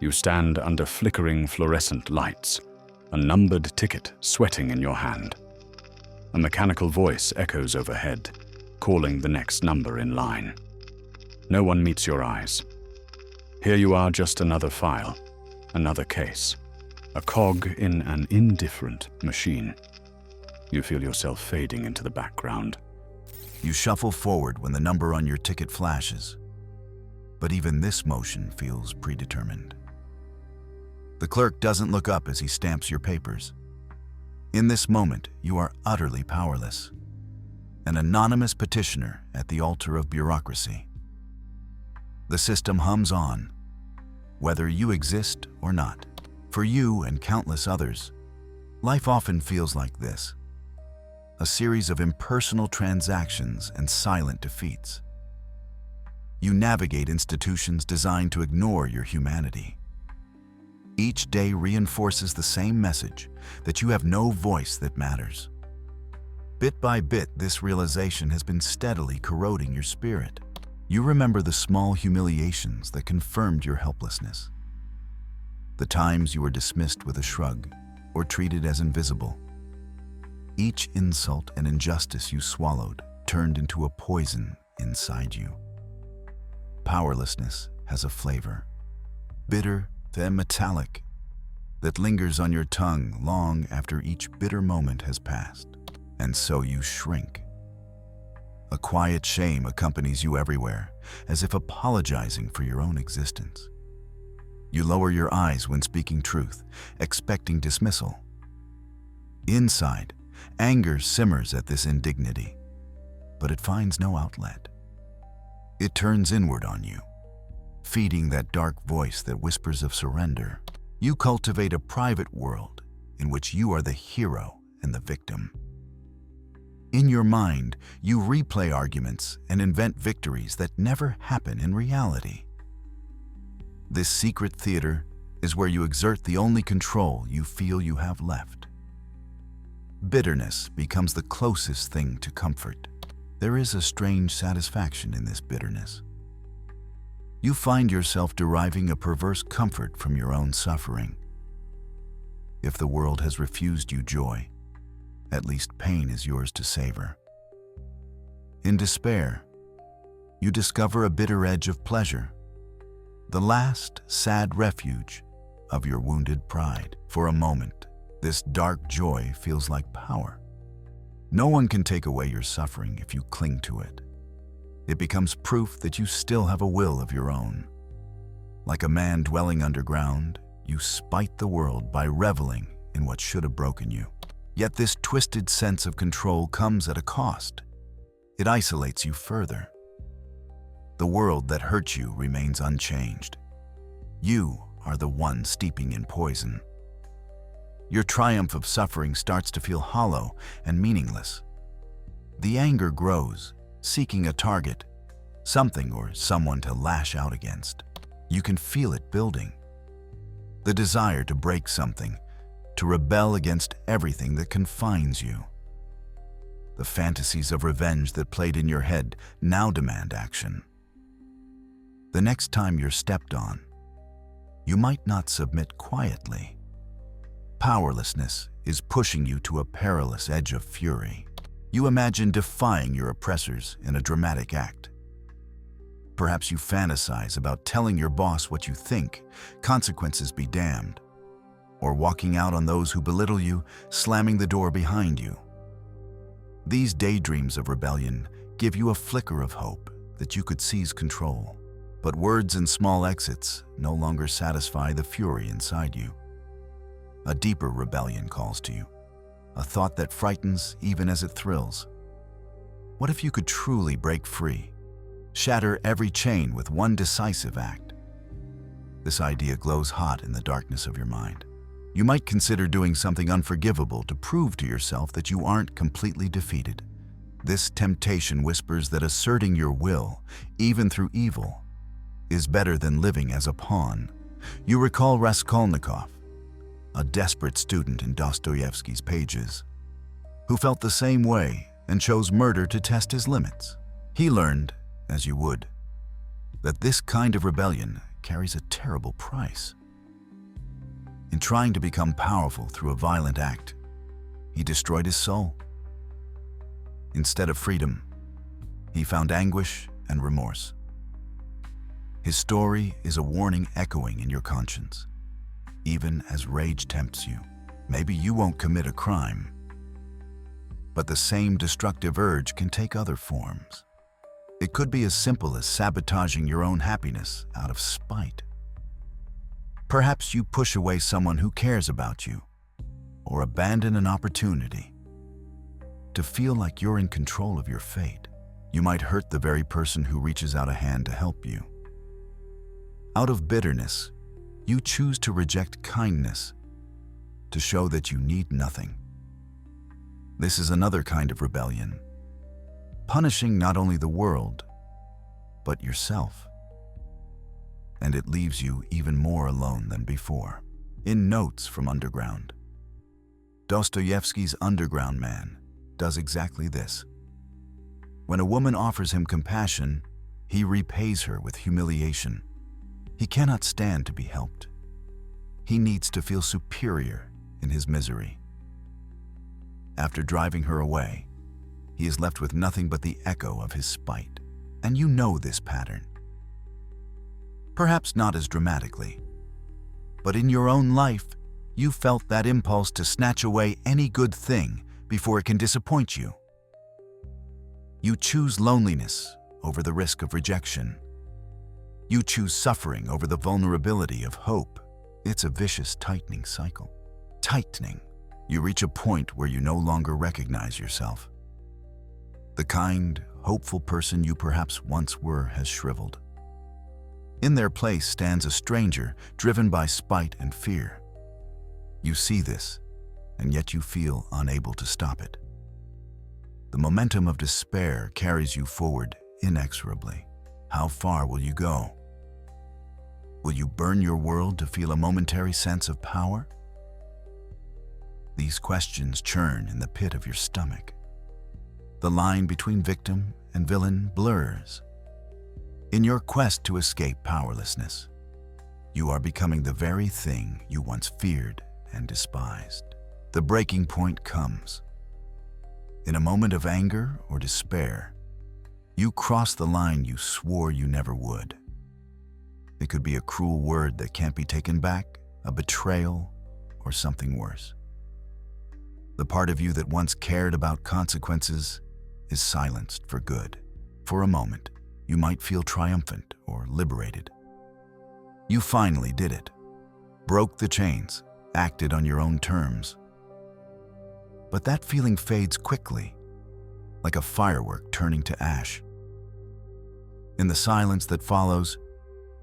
You stand under flickering fluorescent lights, a numbered ticket sweating in your hand. A mechanical voice echoes overhead, calling the next number in line. No one meets your eyes. Here you are, just another file, another case, a cog in an indifferent machine. You feel yourself fading into the background. You shuffle forward when the number on your ticket flashes, but even this motion feels predetermined. The clerk doesn't look up as he stamps your papers. In this moment, you are utterly powerless, an anonymous petitioner at the altar of bureaucracy. The system hums on, whether you exist or not. For you and countless others, life often feels like this, a series of impersonal transactions and silent defeats. You navigate institutions designed to ignore your humanity. Each day reinforces the same message, that you have no voice that matters. Bit by bit, this realization has been steadily corroding your spirit. You remember the small humiliations that confirmed your helplessness. The times you were dismissed with a shrug or treated as invisible. Each insult and injustice you swallowed turned into a poison inside you. Powerlessness has a flavor, bitter then metallic, that lingers on your tongue long after each bitter moment has passed. And so you shrink. A quiet shame accompanies you everywhere, as if apologizing for your own existence. You lower your eyes when speaking truth, expecting dismissal. Inside, anger simmers at this indignity, but it finds no outlet. It turns inward on you, feeding that dark voice that whispers of surrender. You cultivate a private world in which you are the hero and the victim. In your mind, you replay arguments and invent victories that never happen in reality. This secret theater is where you exert the only control you feel you have left. Bitterness becomes the closest thing to comfort. There is a strange satisfaction in this bitterness. You find yourself deriving a perverse comfort from your own suffering. If the world has refused you joy, at least pain is yours to savor. In despair, you discover a bitter edge of pleasure, the last sad refuge of your wounded pride. For a moment, this dark joy feels like power. No one can take away your suffering if you cling to it. It becomes proof that you still have a will of your own. Like a man dwelling underground, you spite the world by reveling in what should have broken you. Yet this twisted sense of control comes at a cost. It isolates you further. The world that hurt you remains unchanged. You are the one steeping in poison. Your triumph of suffering starts to feel hollow and meaningless. The anger grows, seeking a target, something or someone to lash out against. You can feel it building. The desire to break something, to rebel against everything that confines you. The fantasies of revenge that played in your head now demand action. The next time you're stepped on, you might not submit quietly. Powerlessness is pushing you to a perilous edge of fury. You imagine defying your oppressors in a dramatic act. Perhaps you fantasize about telling your boss what you think, consequences be damned, or walking out on those who belittle you, slamming the door behind you. These daydreams of rebellion give you a flicker of hope that you could seize control. But words and small exits no longer satisfy the fury inside you. A deeper rebellion calls to you, a thought that frightens even as it thrills. What if you could truly break free, shatter every chain with one decisive act? This idea glows hot in the darkness of your mind. You might consider doing something unforgivable to prove to yourself that you aren't completely defeated. This temptation whispers that asserting your will, even through evil, is better than living as a pawn. You recall Raskolnikov, a desperate student in Dostoevsky's pages, who felt the same way and chose murder to test his limits. He learned, as you would, that this kind of rebellion carries a terrible price. In trying to become powerful through a violent act, he destroyed his soul. Instead of freedom, he found anguish and remorse. His story is a warning echoing in your conscience. Even as rage tempts you, maybe you won't commit a crime, but the same destructive urge can take other forms. It could be as simple as sabotaging your own happiness out of spite. Perhaps you push away someone who cares about you, or abandon an opportunity. To feel like you're in control of your fate, you might hurt the very person who reaches out a hand to help you. Out of bitterness, you choose to reject kindness, to show that you need nothing. This is another kind of rebellion, punishing not only the world, but yourself. And it leaves you even more alone than before. In Notes from Underground, Dostoevsky's underground man does exactly this. When a woman offers him compassion, he repays her with humiliation. He cannot stand to be helped. He needs to feel superior in his misery. After driving her away, he is left with nothing but the echo of his spite. And you know this pattern. Perhaps not as dramatically, but in your own life, you felt that impulse to snatch away any good thing before it can disappoint you. You choose loneliness over the risk of rejection. You choose suffering over the vulnerability of hope. It's a vicious tightening cycle. Tightening. You reach a point where you no longer recognize yourself. The kind, hopeful person you perhaps once were has shriveled. In their place stands a stranger driven by spite and fear. You see this, and yet you feel unable to stop it. The momentum of despair carries you forward inexorably. How far will you go? Will you burn your world to feel a momentary sense of power? These questions churn in the pit of your stomach. The line between victim and villain blurs. In your quest to escape powerlessness, you are becoming the very thing you once feared and despised. The breaking point comes. In a moment of anger or despair, you cross the line you swore you never would. It could be a cruel word that can't be taken back, a betrayal, or something worse. The part of you that once cared about consequences is silenced for good. For a moment, you might feel triumphant or liberated. You finally did it. Broke the chains, acted on your own terms. But that feeling fades quickly, like a firework turning to ash. In the silence that follows,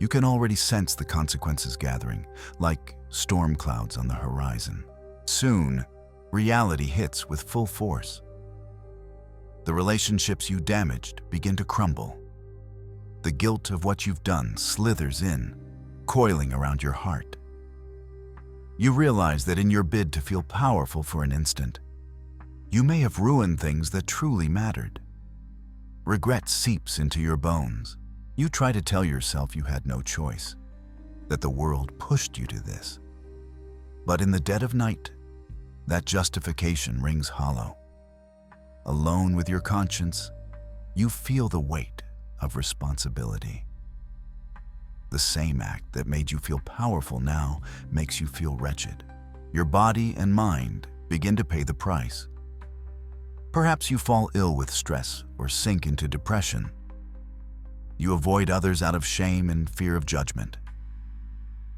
you can already sense the consequences gathering, like storm clouds on the horizon. Soon, reality hits with full force. The relationships you damaged begin to crumble. The guilt of what you've done slithers in, coiling around your heart. You realize that in your bid to feel powerful for an instant, you may have ruined things that truly mattered. Regret seeps into your bones. You try to tell yourself you had no choice, that the world pushed you to this. But in the dead of night, that justification rings hollow. Alone with your conscience, you feel the weight of responsibility. The same act that made you feel powerful now makes you feel wretched. Your body and mind begin to pay the price. Perhaps you fall ill with stress or sink into depression. You avoid others out of shame and fear of judgment.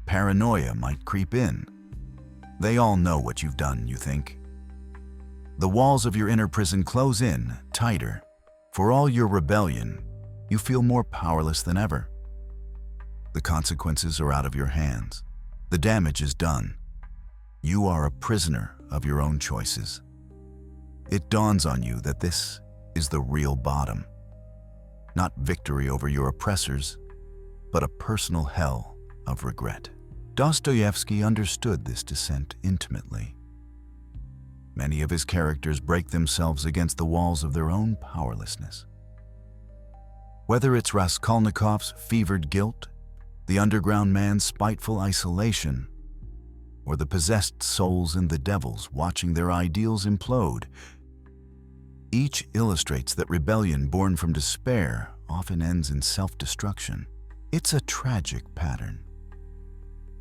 Paranoia might creep in. They all know what you've done, you think. The walls of your inner prison close in tighter. For all your rebellion, you feel more powerless than ever. The consequences are out of your hands. The damage is done. You are a prisoner of your own choices. It dawns on you that this is the real bottom. Not victory over your oppressors, but a personal hell of regret. Dostoevsky understood this descent intimately. Many of his characters break themselves against the walls of their own powerlessness. Whether it's Raskolnikov's fevered guilt, the underground man's spiteful isolation, or the possessed souls in the devils watching their ideals implode. Each illustrates that rebellion born from despair often ends in self-destruction. It's a tragic pattern.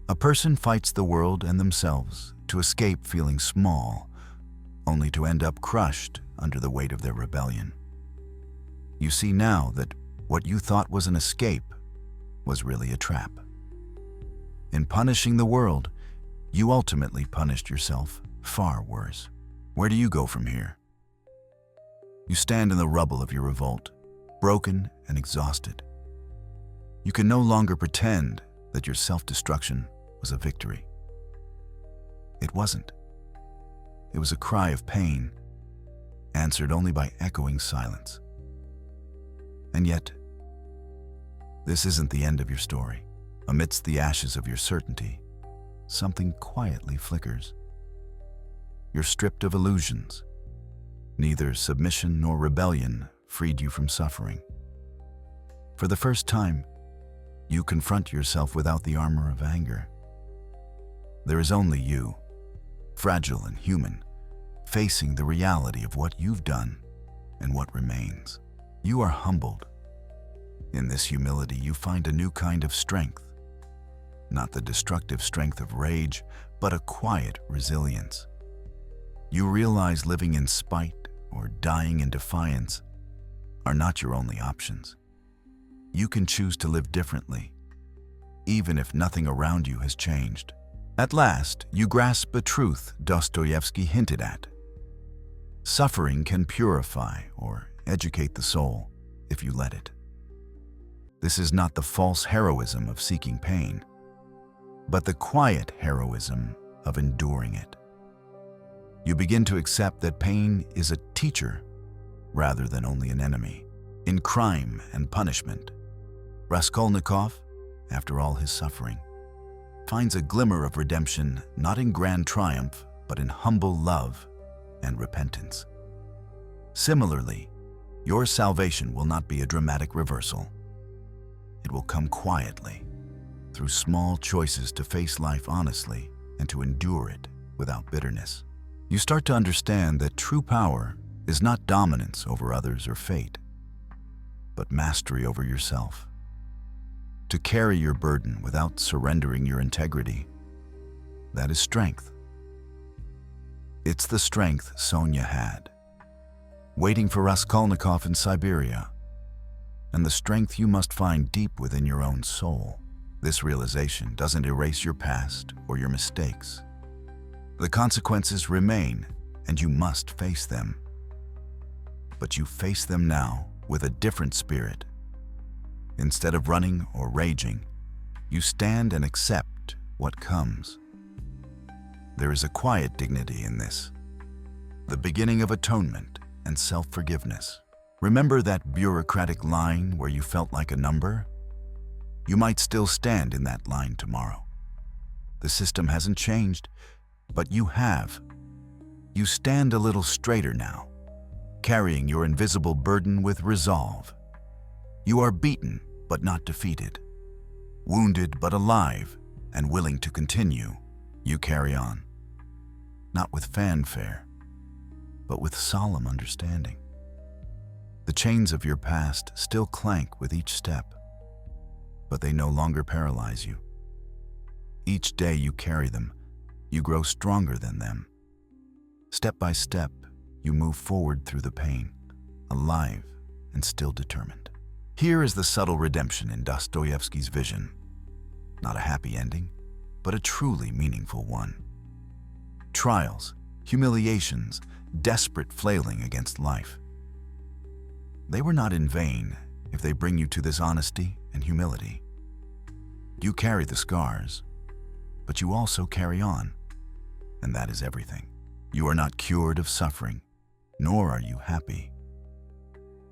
A person fights the world and themselves to escape feeling small, only to end up crushed under the weight of their rebellion. You see now that what you thought was an escape was really a trap. In punishing the world, you ultimately punished yourself far worse. Where do you go from here? You stand in the rubble of your revolt, broken and exhausted. You can no longer pretend that your self-destruction was a victory. It wasn't. It was a cry of pain, answered only by echoing silence. And yet, this isn't the end of your story. Amidst the ashes of your certainty, something quietly flickers. You're stripped of illusions. Neither submission nor rebellion freed you from suffering. For the first time, you confront yourself without the armor of anger. There is only you, fragile and human, facing the reality of what you've done and what remains. You are humbled. In this humility, you find a new kind of strength. Not the destructive strength of rage, but a quiet resilience. You realize living in spite or dying in defiance are not your only options. You can choose to live differently, even if nothing around you has changed. At last, you grasp a truth Dostoevsky hinted at. Suffering can purify or educate the soul if you let it. This is not the false heroism of seeking pain, but the quiet heroism of enduring it. You begin to accept that pain is a teacher rather than only an enemy. In Crime and Punishment, Raskolnikov, after all his suffering, finds a glimmer of redemption not in grand triumph, but in humble love and repentance. Similarly, your salvation will not be a dramatic reversal. It will come quietly, through small choices to face life honestly and to endure it without bitterness. You start to understand that true power is not dominance over others or fate, but mastery over yourself. To carry your burden without surrendering your integrity, that is strength. It's the strength Sonia had, waiting for Raskolnikov in Siberia, and the strength you must find deep within your own soul. This realization doesn't erase your past or your mistakes. The consequences remain, and you must face them. But you face them now with a different spirit. Instead of running or raging, you stand and accept what comes. There is a quiet dignity in this, the beginning of atonement and self-forgiveness. Remember that bureaucratic line where you felt like a number? You might still stand in that line tomorrow. The system hasn't changed, but you have. You stand a little straighter now, carrying your invisible burden with resolve. You are beaten, but not defeated. Wounded, but alive, and willing to continue. You carry on. Not with fanfare, but with solemn understanding. The chains of your past still clank with each step, but they no longer paralyze you. Each day you carry them, you grow stronger than them. Step by step, you move forward through the pain, alive and still determined. Here is the subtle redemption in Dostoevsky's vision. Not a happy ending, but a truly meaningful one. Trials, humiliations, desperate flailing against life. They were not in vain if they bring you to this honesty and humility. You carry the scars, but you also carry on, and that is everything. You are not cured of suffering, nor are you happy.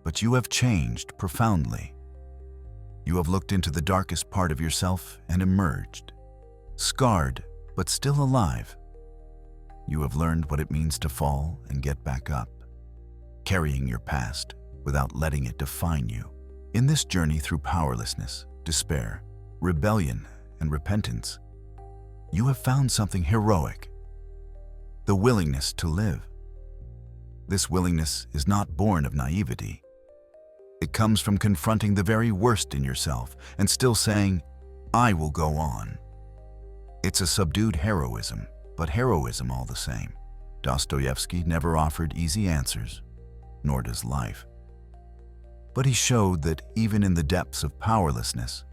But you have changed profoundly. You have looked into the darkest part of yourself and emerged, scarred, but still alive. You have learned what it means to fall and get back up, carrying your past without letting it define you. In this journey through powerlessness, despair, rebellion, and repentance, you have found something heroic: the willingness to live. This willingness is not born of naivety. It comes from confronting the very worst in yourself and still saying, "I will go on." It's a subdued heroism, but heroism all the same. Dostoevsky never offered easy answers, nor does life. But he showed that even in the depths of powerlessness,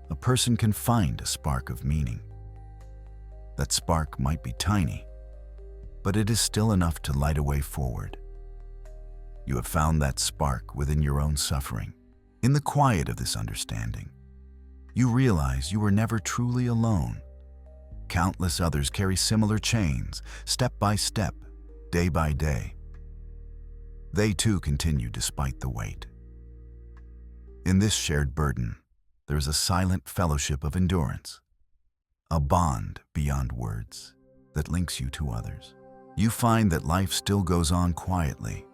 a person can find a spark of meaning. That spark might be tiny, but it is still enough to light a way forward. You have found that spark within your own suffering. In the quiet of this understanding, you realize you were never truly alone. Countless others carry similar chains, step by step, day by day. They too continue despite the weight. In this shared burden, there is a silent fellowship of endurance, a bond beyond words that links you to others. You find that life still goes on quietly.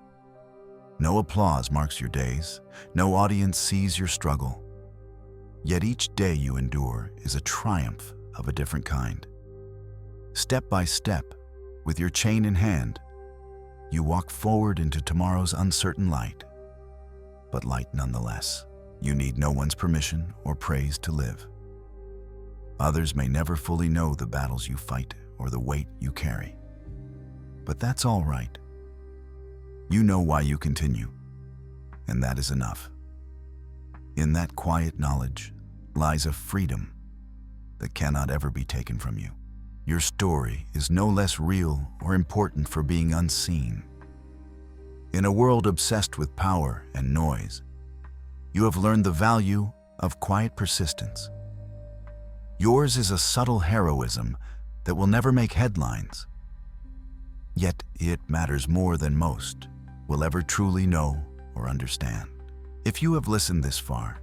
No applause marks your days, no audience sees your struggle. Yet each day you endure is a triumph of a different kind. Step by step, with your chain in hand, you walk forward into tomorrow's uncertain light, but light nonetheless. You need no one's permission or praise to live. Others may never fully know the battles you fight or the weight you carry. But that's all right. You know why you continue, and that is enough. In that quiet knowledge lies a freedom that cannot ever be taken from you. Your story is no less real or important for being unseen. In a world obsessed with power and noise, you have learned the value of quiet persistence. Yours is a subtle heroism that will never make headlines. Yet it matters more than most will ever truly know or understand. If you have listened this far,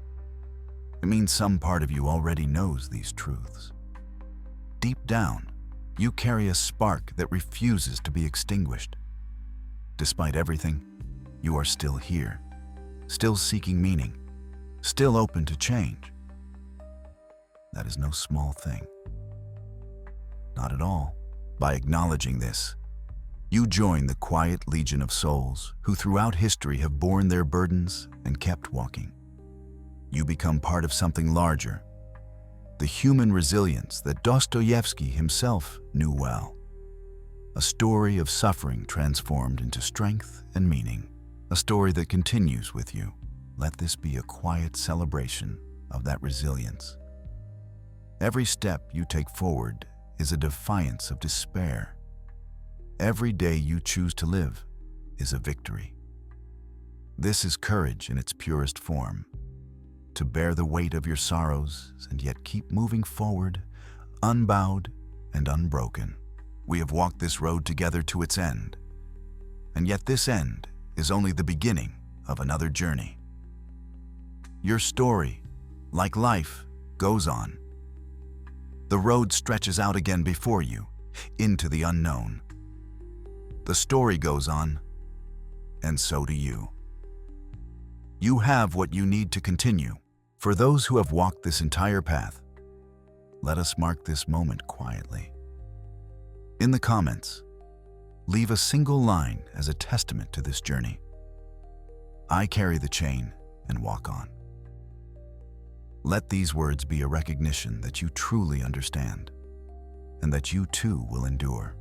it means some part of you already knows these truths. Deep down, you carry a spark that refuses to be extinguished. Despite everything, you are still here, still seeking meaning, still open to change. That is no small thing. Not at all. By acknowledging this, you join the quiet legion of souls who throughout history have borne their burdens and kept walking. You become part of something larger, the human resilience that Dostoevsky himself knew well. A story of suffering transformed into strength and meaning, a story that continues with you. Let this be a quiet celebration of that resilience. Every step you take forward is a defiance of despair. Every day you choose to live is a victory. This is courage in its purest form, to bear the weight of your sorrows and yet keep moving forward, unbowed and unbroken. We have walked this road together to its end, and yet this end is only the beginning of another journey. Your story, like life, goes on. The road stretches out again before you, into the unknown. The story goes on, and so do you. You have what you need to continue. For those who have walked this entire path, let us mark this moment quietly. In the comments, leave a single line as a testament to this journey. I carry the chain and walk on. Let these words be a recognition that you truly understand and that you too will endure.